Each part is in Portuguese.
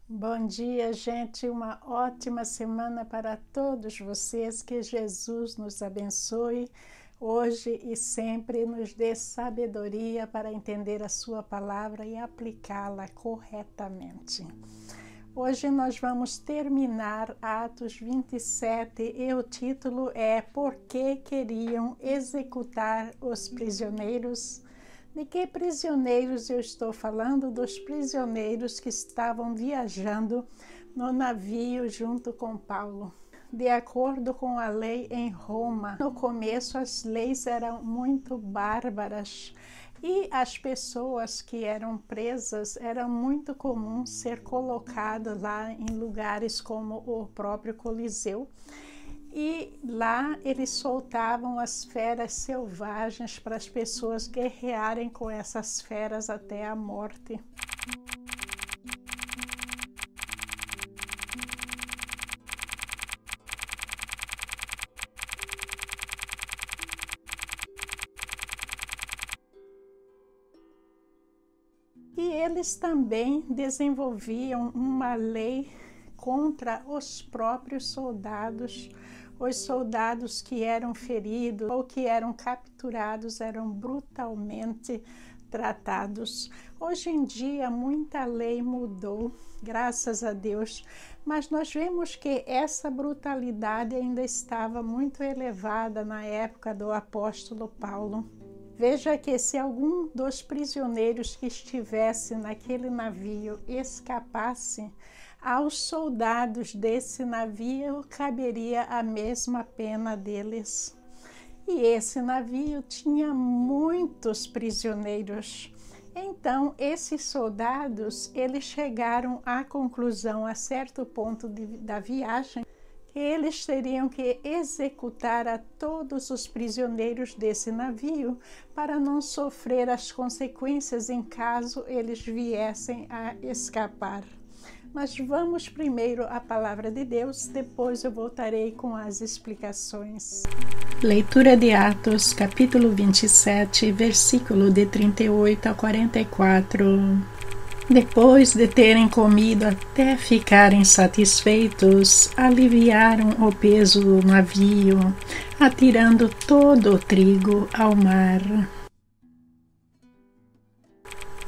Bom dia, gente. Uma ótima semana para todos vocês. Que Jesus nos abençoe hoje e sempre, nos dê sabedoria para entender a sua palavra e aplicá-la corretamente. Hoje nós vamos terminar Atos 27 e o título é Por que queriam executar os prisioneiros? De que prisioneiros eu estou falando? Dos prisioneiros que estavam viajando no navio junto com Paulo. De acordo com a lei em Roma, no começo as leis eram muito bárbaras e as pessoas que eram presas era muito comum ser colocadas lá em lugares como o próprio Coliseu. E lá eles soltavam as feras selvagens para as pessoas guerrearem com essas feras até a morte. E eles também desenvolviam uma lei contra os próprios soldados. Os soldados que eram feridos ou que eram capturados eram brutalmente tratados. Hoje em dia, muita lei mudou, graças a Deus, mas nós vemos que essa brutalidade ainda estava muito elevada na época do apóstolo Paulo. Veja que se algum dos prisioneiros que estivesse naquele navio escapasse, aos soldados desse navio caberia a mesma pena deles. E esse navio tinha muitos prisioneiros. Então, esses soldados, eles chegaram à conclusão, a certo ponto da viagem, que eles teriam que executar a todos os prisioneiros desse navio para não sofrer as consequências em caso eles viessem a escapar. Mas vamos primeiro à palavra de Deus, depois eu voltarei com as explicações. Leitura de Atos, capítulo 27, versículo de 38 a 44. Depois de terem comido até ficarem satisfeitos, aliviaram o peso do navio, atirando todo o trigo ao mar.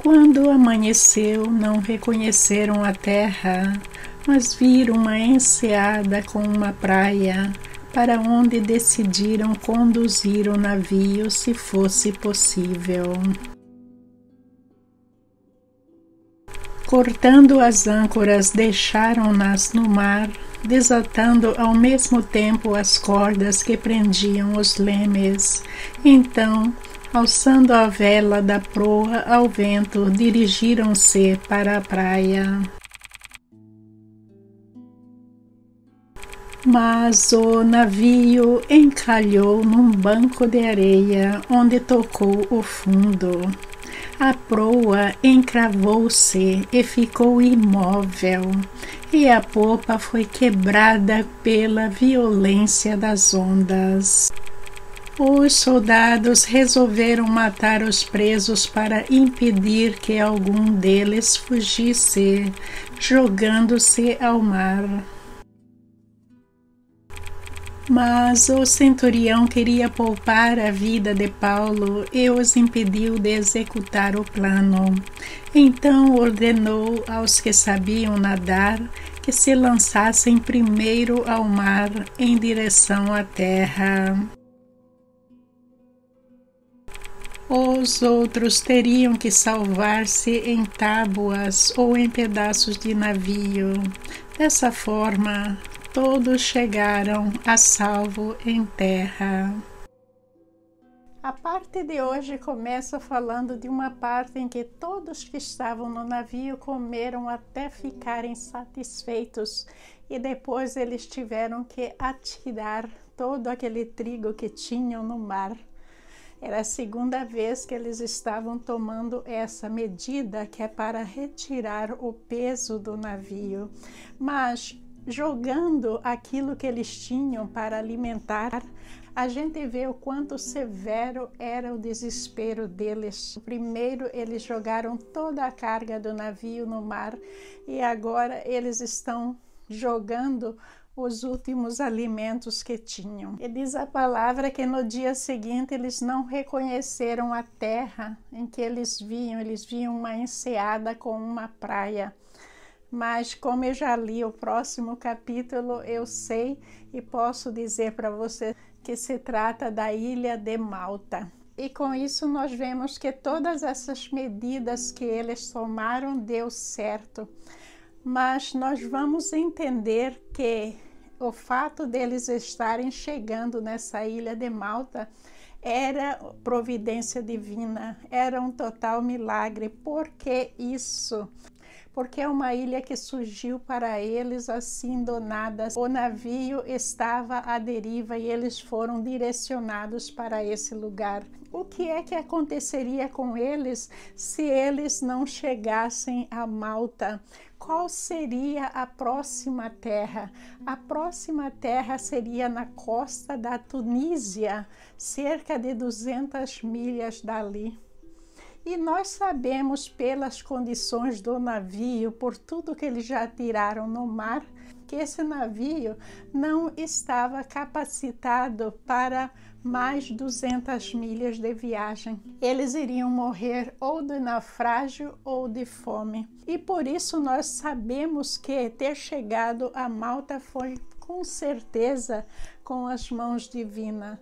Quando amanheceu, não reconheceram a terra, mas viram uma enseada com uma praia, para onde decidiram conduzir o navio se fosse possível. Cortando as âncoras, deixaram-nas no mar, desatando ao mesmo tempo as cordas que prendiam os lemes. Então, alçando a vela da proa ao vento, dirigiram-se para a praia. Mas o navio encalhou num banco de areia, onde tocou o fundo. A proa encravou-se e ficou imóvel, e a popa foi quebrada pela violência das ondas. Os soldados resolveram matar os presos para impedir que algum deles fugisse, jogando-se ao mar. Mas o centurião queria poupar a vida de Paulo e os impediu de executar o plano. Então ordenou aos que sabiam nadar que se lançassem primeiro ao mar em direção à terra. Os outros teriam que salvar-se em tábuas ou em pedaços de navio. Dessa forma, todos chegaram a salvo em terra. A parte de hoje começa falando de uma parte em que todos que estavam no navio comeram até ficarem satisfeitos e depois eles tiveram que atirar todo aquele trigo que tinham no mar. Era a segunda vez que eles estavam tomando essa medida, que é para retirar o peso do navio. Mas jogando aquilo que eles tinham para alimentar, a gente vê o quanto severo era o desespero deles. Primeiro, eles jogaram toda a carga do navio no mar e agora eles estão jogando os últimos alimentos que tinham. E diz a palavra que no dia seguinte eles não reconheceram a terra em que eles viam uma enseada com uma praia. Mas como eu já li o próximo capítulo, eu sei e posso dizer para você que se trata da ilha de Malta. E com isso nós vemos que todas essas medidas que eles tomaram deu certo. Mas nós vamos entender que o fato deles estarem chegando nessa ilha de Malta era providência divina, era um total milagre. Por que isso? Porque é uma ilha que surgiu para eles assim do nada. O navio estava à deriva e eles foram direcionados para esse lugar. O que é que aconteceria com eles se eles não chegassem a Malta? Qual seria a próxima terra? A próxima terra seria na costa da Tunísia, cerca de 200 milhas dali. E nós sabemos pelas condições do navio, por tudo que eles já tiraram no mar, que esse navio não estava capacitado para mais 200 milhas de viagem. Eles iriam morrer ou de naufrágio ou de fome. E por isso nós sabemos que ter chegado a Malta foi com certeza com as mãos divinas.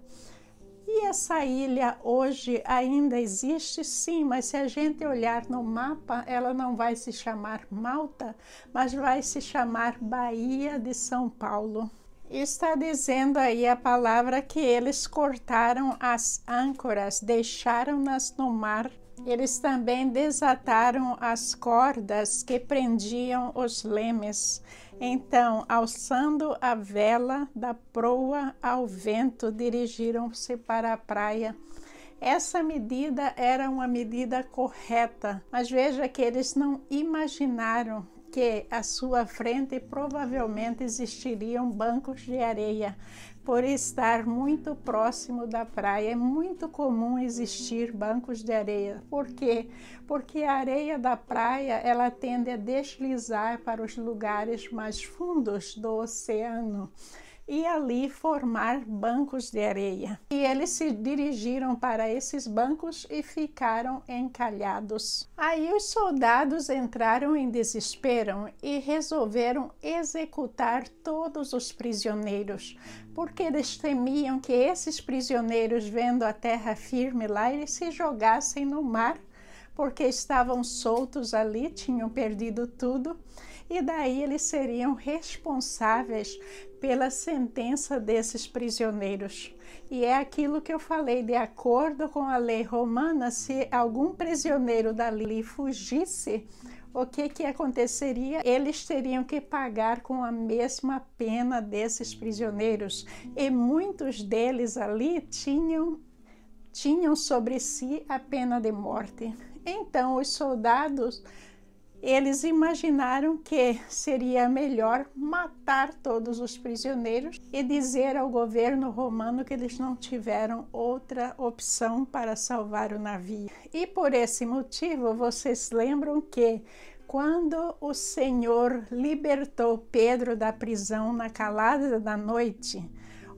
E essa ilha hoje ainda existe? Sim, mas se a gente olhar no mapa, ela não vai se chamar Malta, mas vai se chamar Baía de São Paulo. Está dizendo aí a palavra que eles cortaram as âncoras, deixaram-nas no mar. Eles também desataram as cordas que prendiam os lemes. Então, alçando a vela da proa ao vento, dirigiram-se para a praia. Essa medida era uma medida correta, mas veja que eles não imaginaram que à sua frente provavelmente existiriam bancos de areia. Por estar muito próximo da praia, é muito comum existir bancos de areia. Por quê? Porque a areia da praia, ela tende a deslizar para os lugares mais fundos do oceano e ali formar bancos de areia. E eles se dirigiram para esses bancos e ficaram encalhados. Aí os soldados entraram em desespero e resolveram executar todos os prisioneiros, porque eles temiam que esses prisioneiros, vendo a terra firme lá, eles se jogassem no mar, porque estavam soltos ali, tinham perdido tudo, e daí eles seriam responsáveis pela sentença desses prisioneiros. E é aquilo que eu falei, de acordo com a lei romana, se algum prisioneiro dali fugisse, o que aconteceria? Eles teriam que pagar com a mesma pena desses prisioneiros. E muitos deles ali tinham sobre si a pena de morte. Então, os soldados, eles imaginaram que seria melhor matar todos os prisioneiros e dizer ao governo romano que eles não tiveram outra opção para salvar o navio. E por esse motivo, vocês lembram que quando o Senhor libertou Pedro da prisão na calada da noite,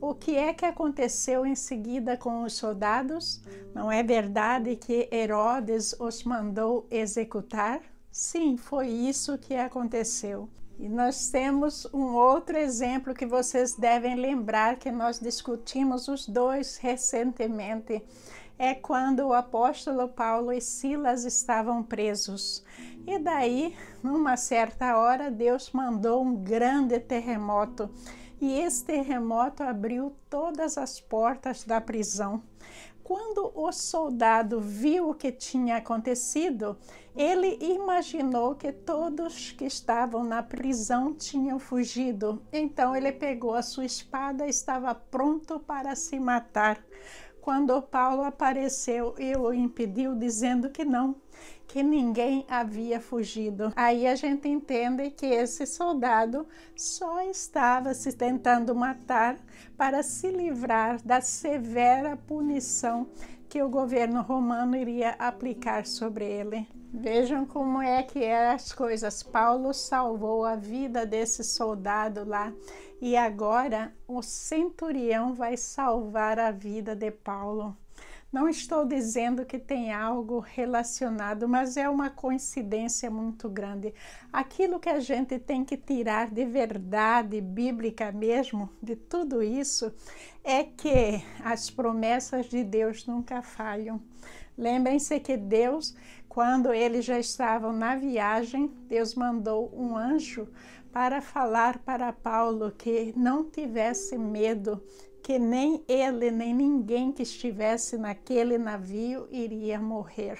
o que é que aconteceu em seguida com os soldados? Não é verdade que Herodes os mandou executar? Sim, foi isso que aconteceu. E nós temos um outro exemplo que vocês devem lembrar, que nós discutimos os dois recentemente. É quando o apóstolo Paulo e Silas estavam presos. E daí, numa certa hora, Deus mandou um grande terremoto. E esse terremoto abriu todas as portas da prisão. Quando o soldado viu o que tinha acontecido, ele imaginou que todos que estavam na prisão tinham fugido. Então ele pegou a sua espada e estava pronto para se matar. quando Paulo apareceu e o impediu, dizendo que não, que ninguém havia fugido. Aí a gente entende que esse soldado só estava se tentando matar para se livrar da severa punição que o governo romano iria aplicar sobre ele. Vejam como é que eram as coisas. Paulo salvou a vida desse soldado lá e agora o centurião vai salvar a vida de Paulo. Não estou dizendo que tem algo relacionado, mas é uma coincidência muito grande. Aquilo que a gente tem que tirar de verdade bíblica mesmo, de tudo isso, é que as promessas de Deus nunca falham. Lembrem-se que Deus, quando eles já estavam na viagem, Deus mandou um anjo para falar para Paulo que não tivesse medo, que nem ele, nem ninguém que estivesse naquele navio iria morrer.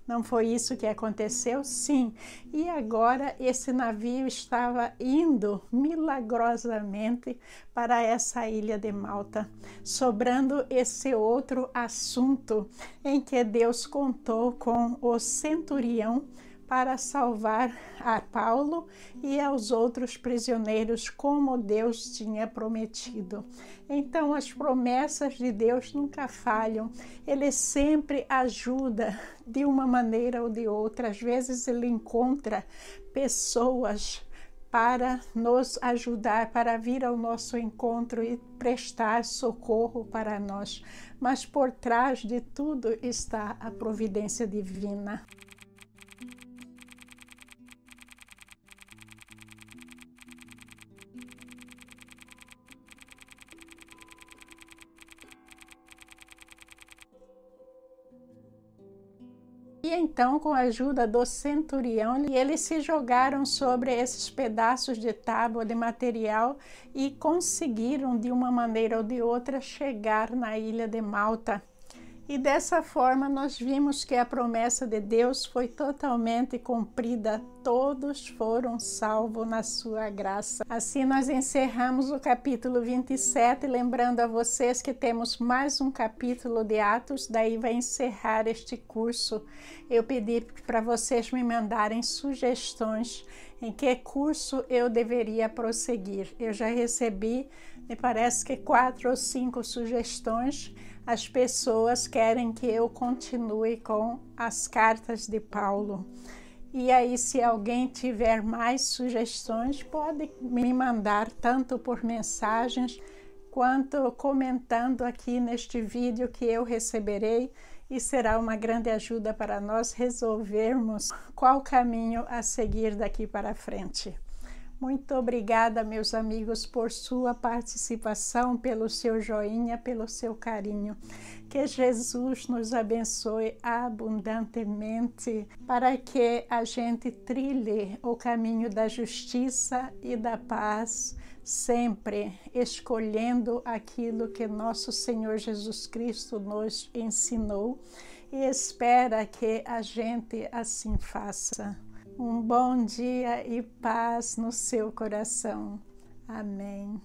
Não foi isso que aconteceu? Sim. E agora esse navio estava indo milagrosamente para essa ilha de Malta, sobrando esse outro assunto em que Deus contou com o centurião para salvar a Paulo e aos outros prisioneiros, como Deus tinha prometido. Então, as promessas de Deus nunca falham. Ele sempre ajuda de uma maneira ou de outra. Às vezes, ele encontra pessoas para nos ajudar, para vir ao nosso encontro e prestar socorro para nós. Mas por trás de tudo está a providência divina. E então, com a ajuda do centurião, eles se jogaram sobre esses pedaços de tábua de material e conseguiram, de uma maneira ou de outra, chegar na ilha de Malta. E dessa forma nós vimos que a promessa de Deus foi totalmente cumprida, todos foram salvos na sua graça. Assim nós encerramos o capítulo 27, lembrando a vocês que temos mais um capítulo de Atos, daí vai encerrar este curso. Eu pedi para vocês me mandarem sugestões em que curso eu deveria prosseguir. Eu já recebi, me parece que 4 ou 5 sugestões. As pessoas querem que eu continue com as cartas de Paulo. E aí, se alguém tiver mais sugestões, pode me mandar tanto por mensagens quanto comentando aqui neste vídeo que eu receberei, e será uma grande ajuda para nós resolvermos qual caminho a seguir daqui para frente. Muito obrigada, meus amigos, por sua participação, pelo seu joinha, pelo seu carinho. Que Jesus nos abençoe abundantemente para que a gente trilhe o caminho da justiça e da paz, sempre escolhendo aquilo que nosso Senhor Jesus Cristo nos ensinou e espera que a gente assim faça. Um bom dia e paz no seu coração. Amém.